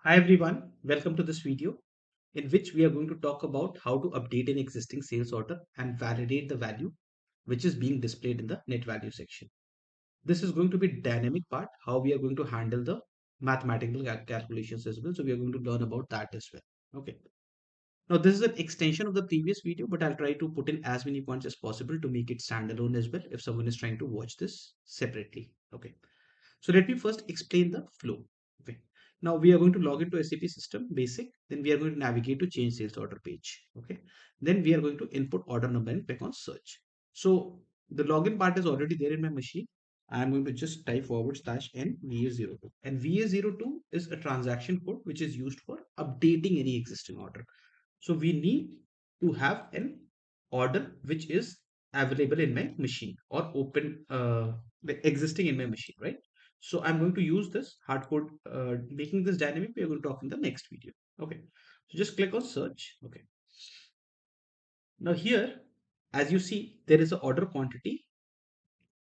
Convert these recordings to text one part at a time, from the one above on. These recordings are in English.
Hi everyone, welcome to this video in which we are going to talk about how to update an existing sales order and validate the value which is being displayed in the net value section. This is going to be dynamic part, how we are going to handle the mathematical calculations as well. So we are going to learn about that as well. Okay. Now this is an extension of the previous video, but I'll try to put in as many points as possible to make it standalone as well if someone is trying to watch this separately. Okay. So let me first explain the flow. Okay. Now we are going to log into SAP system basic. Then we are going to navigate to change sales order page. Okay. Then we are going to input order number and click on search. So the login part is already there in my machine. I'm going to just type /n VA02. And VA02 is a transaction code which is used for updating any existing order. So we need to have an order which is available in my machine or open existing in my machine, right? So I'm going to use this hard code, making this dynamic. We are going to talk in the next video. Okay. So just click on search. Okay. Now here, as you see, there is a order quantity.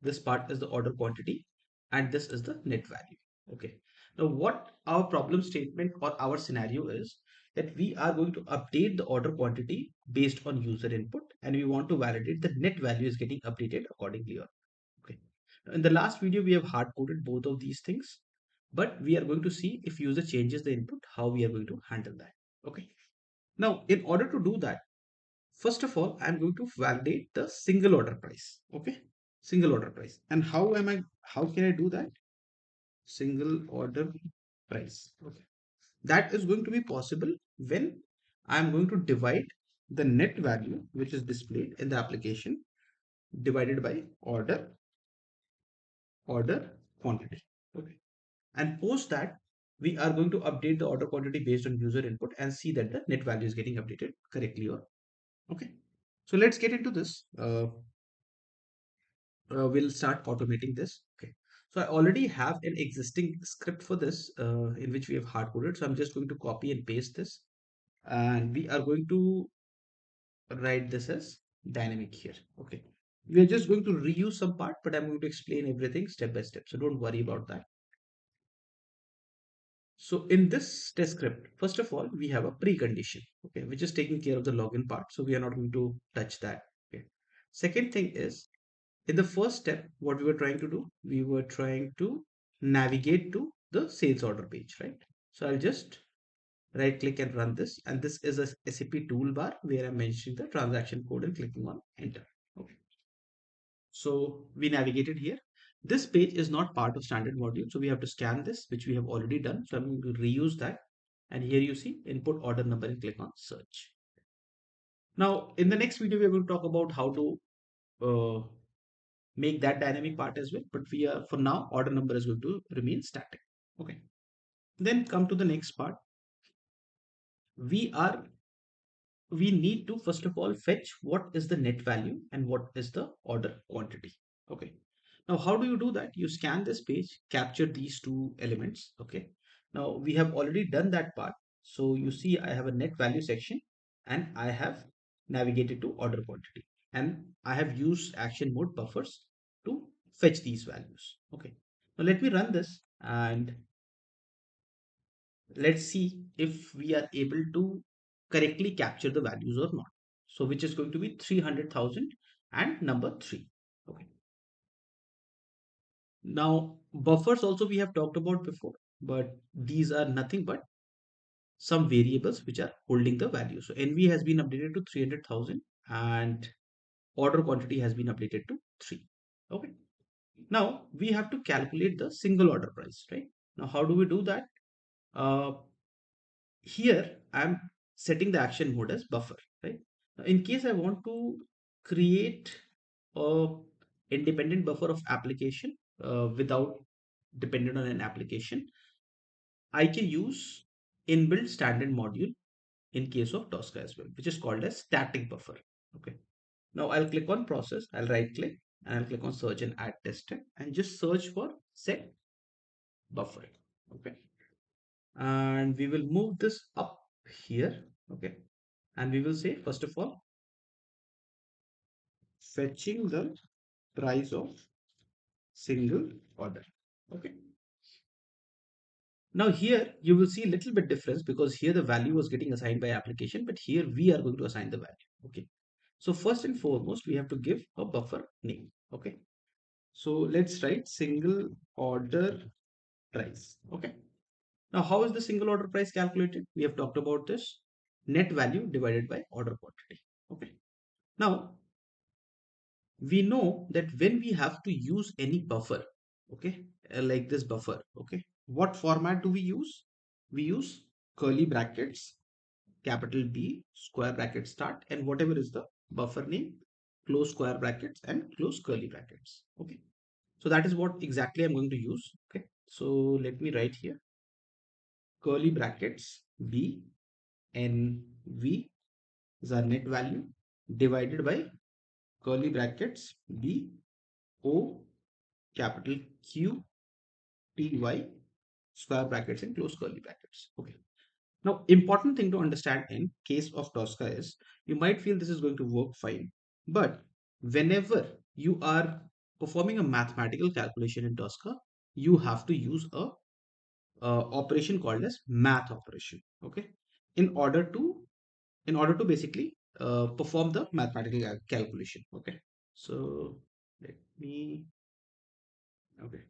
This part is the order quantity and this is the net value. Okay. Now what our problem statement or our scenario is that we are going to update the order quantity based on user input and we want to validate the net value is getting updated accordingly. Okay. Now, in the last video, we have hard coded both of these things, but we are going to see if user changes the input, how we are going to handle that. Okay. Now, in order to do that, first of all, I'm going to validate the single order price. Okay. Single order price. And how can I do that? Single order price. Okay. That is going to be possible when I'm going to divide the net value, which is displayed in the application, divided by order quantity. Okay. And post that, we are going to update the order quantity based on user input and see that the net value is getting updated correctly or okay. So let's get into this. We'll start automating this. Okay. So I already have an existing script for this in which we have hard coded. So I'm just going to copy and paste this and we are going to write this as dynamic here. Okay. We are just going to reuse some part, but I'm going to explain everything step by step. So don't worry about that. So in this test script, first of all, we have a precondition, okay, which is taking care of the login part. So we are not going to touch that. Okay. Second thing is in the first step, what we were trying to do, we were trying to navigate to the sales order page, right? So I'll just right click and run this. And this is a SAP toolbar where I'm mentioning the transaction code and clicking on enter. Okay. So we navigated here. This page is not part of standard module. So we have to scan this, which we have already done. So I'm going to reuse that. And here you see input order number and click on search. Now, in the next video, we're going to talk about how to uh, make that dynamic part as well. But we are, for now, order number is going to remain static. Okay. Then come to the next part. We are we need to first of all fetch what is the net value and what is the order quantity. Okay. Now, how do you do that? You scan this page, capture these two elements. Okay. Now we have already done that part. So you see I have a net value section and I have navigated to order quantity and I have used action mode buffers to fetch these values. Okay. Now let me run this and let's see if we are able to correctly capture the values or not. So which is going to be 300,000 and number 3. Okay. Now buffers also we have talked about before, but these are nothing but some variables which are holding the value. So NV has been updated to 300,000 and order quantity has been updated to 3. Okay. Now we have to calculate the single order price, right? Now how do we do that? Uh, Here I'm setting the action mode as buffer, right? Now, in case I want to create a independent buffer of application without dependent on an application, I can use inbuilt standard module in case of Tosca as well, which is called as static buffer. Okay. Now I'll click on process, I'll right click and I'll click on search and add test and just search for set buffer. Okay. And we will move this up here. Okay. And we will say first of all fetching the price of single order. Okay. Now here you will see a little bit difference because here the value was getting assigned by application, but here we are going to assign the value. Okay. So first and foremost, we have to give a buffer name. Okay. So let's write single order price. Okay. Now, how is the single order price calculated? We have talked about this net value divided by order quantity. Okay. Now, we know that when we have to use any buffer, okay, like this buffer, okay, what format do we use? We use curly brackets, capital B, square bracket start, and whatever is the buffer name, close square brackets and close curly brackets. Okay. So that is what exactly I'm going to use. Okay. So let me write here curly brackets B and V is our net value divided by curly brackets B O capital Q T Y square brackets and close curly brackets. Okay. Now, important thing to understand in case of Tosca is you might feel this is going to work fine, but whenever you are performing a mathematical calculation in Tosca, you have to use a operation called as math operation. Okay, in order to basically perform the mathematical calculation. Okay, so let me. Okay,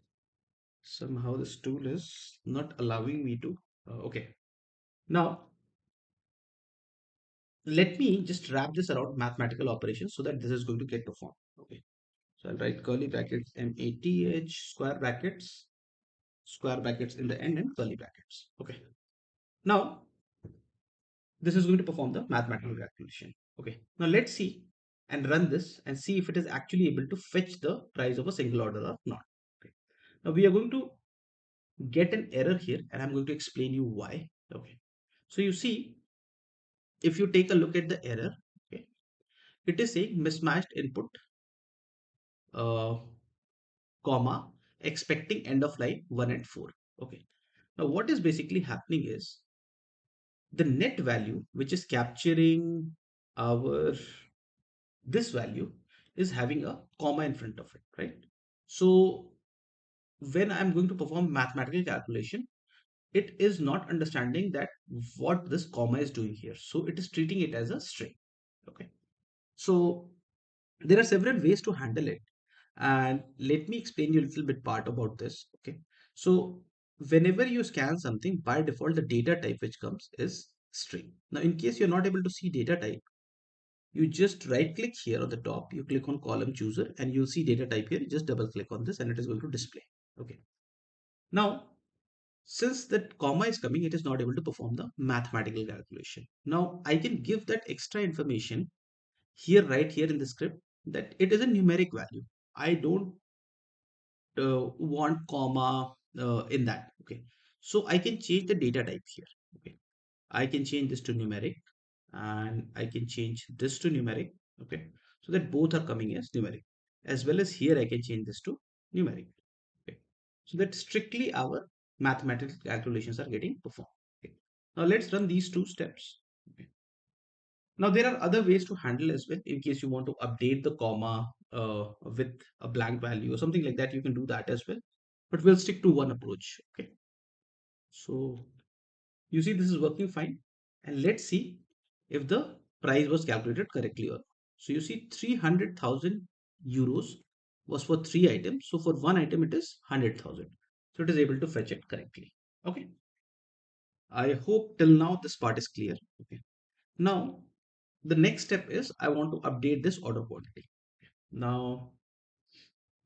somehow this tool is not allowing me to. Okay, now let me just wrap this around mathematical operations so that this is going to get performed. Okay, so I'll write curly brackets math square brackets in the end and curly brackets. Okay, now this is going to perform the mathematical calculation. Okay, now let's see and run this and see if it is actually able to fetch the price of a single order or not. Okay, now we are going to get an error here and I'm going to explain you why. Okay, so you see, if you take a look at the error, okay, it is saying mismatched input, uh, comma, expecting end of line 1 and 4. Okay, now what is basically happening is the net value which is capturing our this value is having a comma in front of it, right? So when I'm going to perform mathematical calculation, it is not understanding that what this comma is doing here. So it is treating it as a string. Okay. So there are several ways to handle it. And let me explain you a little bit part about this. Okay. So whenever you scan something, by default, the data type which comes is string. Now, in case you're not able to see data type, you just right click here on the top, you click on column chooser and you'll see data type here. You just double click on this and it is going to display. Okay. Now, since that comma is coming, it is not able to perform the mathematical calculation. Now I can give that extra information here, right here in the script, that it is a numeric value. I don't want comma in that. Okay. So I can change the data type here. Okay. I can change this to numeric and I can change this to numeric. Okay. So that both are coming as numeric, as well as here I can change this to numeric. Okay. So that strictly our mathematical calculations are getting performed. Okay. Now let's run these two steps. Okay. Now there are other ways to handle as well. In case you want to update the comma with a blank value or something like that, you can do that as well. But we'll stick to one approach. Okay. So you see this is working fine. And let's see if the price was calculated correctly or not. So you see 300,000 euros was for three items. So for one item, it is 100,000. So it is able to fetch it correctly. Okay. I hope till now this part is clear. Okay. Now the next step is I want to update this order quantity. Now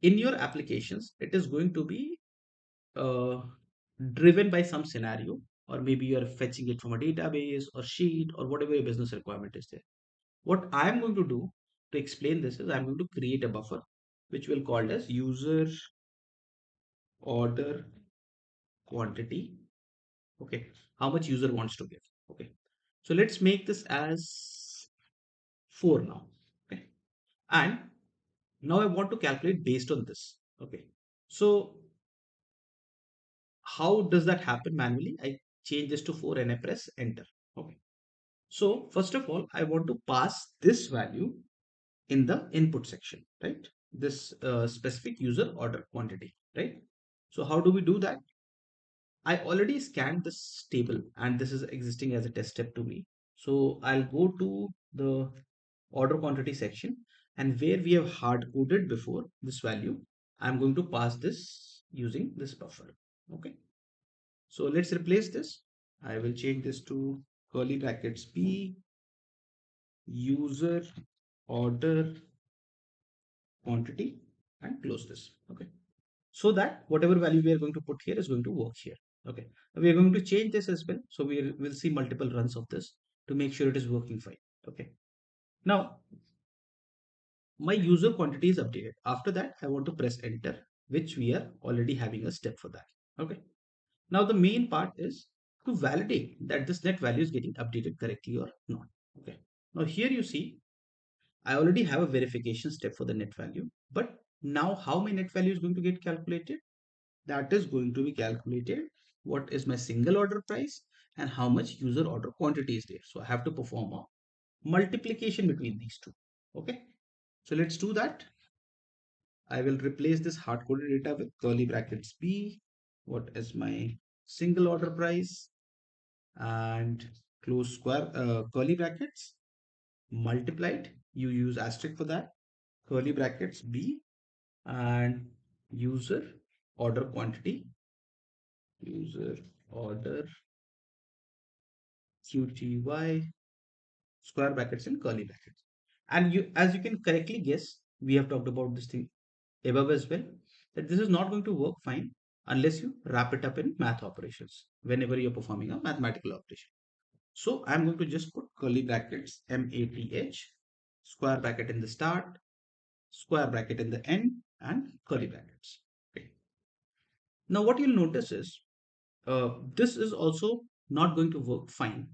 in your applications, it is going to be uh, driven by some scenario, or maybe you are fetching it from a database or sheet or whatever your business requirement is there. What I am going to do to explain this is I'm going to create a buffer which will called as user order quantity. Okay, how much user wants to give. Okay, so let's make this as 4 now. Okay, and now I want to calculate based on this. Okay, so how does that happen manually? I change this to 4 and I press enter. Okay, so first of all, I want to pass this value in the input section, right? This specific user order quantity, right? So how do we do that? I already scanned this table and this is existing as a test step to me. So I'll go to the order quantity section, and where we have hard coded before this value, I'm going to pass this using this buffer. Okay. So let's replace this. I will change this to curly brackets B user order quantity and close this. Okay. So that whatever value we are going to put here is going to work here. Okay. We are going to change this as well. So we will see multiple runs of this to make sure it is working fine. Okay. Now my user quantity is updated. After that, I want to press enter, which we are already having a step for that. Okay. Now the main part is to validate that this net value is getting updated correctly or not. Okay. Now here you see, I already have a verification step for the net value, but now how my net value is going to get calculated? That is going to be calculated. What is my single order price and how much user order quantity is there. So I have to perform a multiplication between these two. Okay. So let's do that. I will replace this hard-coded data with curly brackets B. What is my single order price and close square curly brackets multiplied. You use asterisk for that. Curly brackets B and user order quantity. User order QTY square brackets and curly brackets. And you, as you can correctly guess, we have talked about this thing above as well, that this is not going to work fine unless you wrap it up in math operations whenever you're performing a mathematical operation. So I'm going to just put curly brackets MATH, square bracket in the start, square bracket in the end, and curly brackets. Okay. Now what you'll notice is this is also not going to work fine.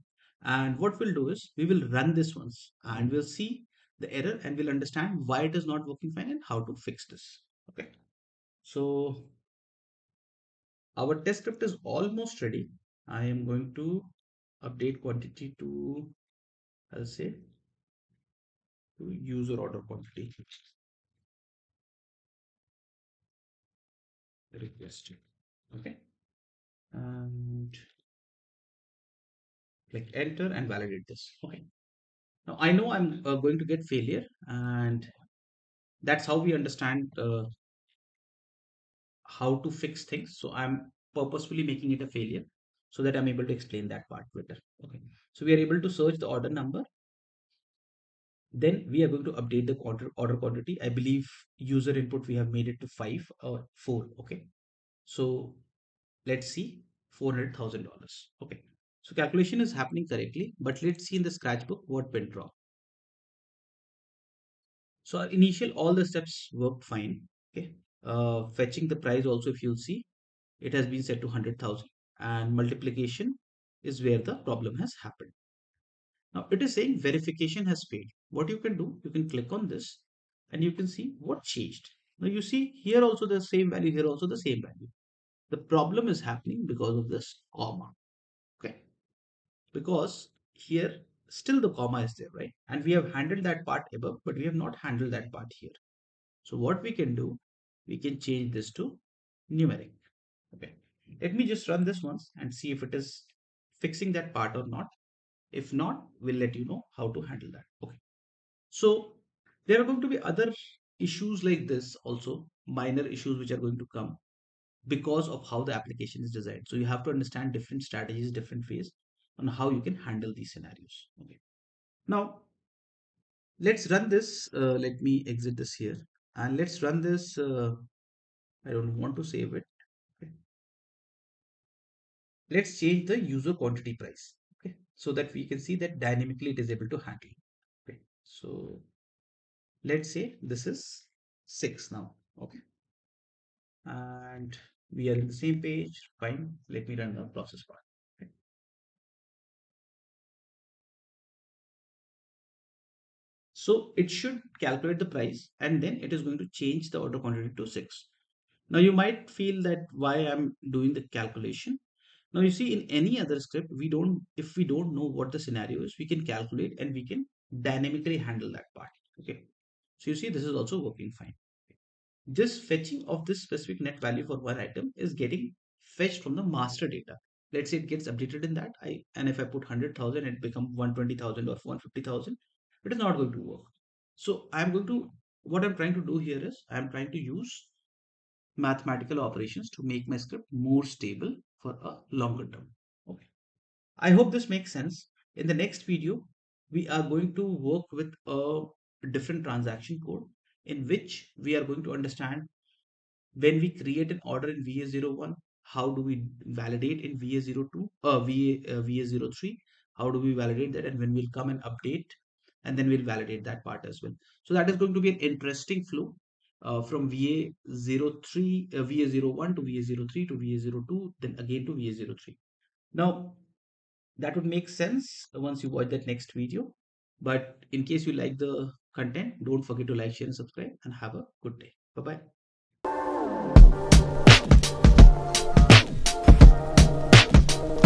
And what we'll do is we will run this once and we'll see the error and we'll understand why it is not working fine and how to fix this. Okay. So our test script is almost ready. I am going to update quantity to, I'll say, to user order quantity requested. Okay. And click enter and validate this. Okay. Now I know I'm going to get failure, and that's how we understand how to fix things. So I'm purposefully making it a failure so that I'm able to explain that part better. Okay. So we are able to search the order number. Then we are going to update the order quantity. I believe user input we have made it to 5 or 4. Okay. So let's see, $400,000. Okay. So calculation is happening correctly, but let's see in the scratchbook what went wrong. So our initial all the steps worked fine. Okay. Fetching the price also, if you'll see, it has been set to 100,000, and multiplication is where the problem has happened. Now it is saying verification has failed. What you can do, you can click on this and you can see what changed. Now you see here also the same value, here also the same value. The problem is happening because of this comma. Okay. Because here still the comma is there, right? And we have handled that part above, but we have not handled that part here. So what we can do, we can change this to numeric. Okay. Let me just run this once and see if it is fixing that part or not. If not, we'll let you know how to handle that. Okay. So there are going to be other issues like this also, minor issues which are going to come because of how the application is designed. So you have to understand different strategies, different ways on how you can handle these scenarios. Okay. Now let's run this. Let me exit this here and let's run this. I don't want to save it. Okay. Let's change the user quantity price. Okay. So that we can see that dynamically it is able to handle. Okay. So let's say this is 6 now. Okay. And we are in the same page. Fine. Let me run the process part. Okay. So it should calculate the price and then it is going to change the order quantity to 6. Now you might feel that why I'm doing the calculation. Now you see in any other script, if we don't know what the scenario is, we can calculate and we can dynamically handle that part. Okay. So you see this is also working fine. This fetching of this specific net value for one item is getting fetched from the master data. Let's say it gets updated in that, and if I put 100,000, it become 120,000 or 150,000. It is not going to work. So what I'm trying to do here is I'm trying to use mathematical operations to make my script more stable for a longer term. Okay. I hope this makes sense. In the next video, we are going to work with a different transaction code in which we are going to understand when we create an order in VA01, how do we validate in VA02, VA03, how do we validate that, and when we'll come and update, and then we'll validate that part as well. So that is going to be an interesting flow from VA03, VA01 to VA03 to VA02, then again to VA03. Now, that would make sense once you watch that next video. But in case you like the content, don't forget to like, share, and subscribe, and have a good day. Bye bye.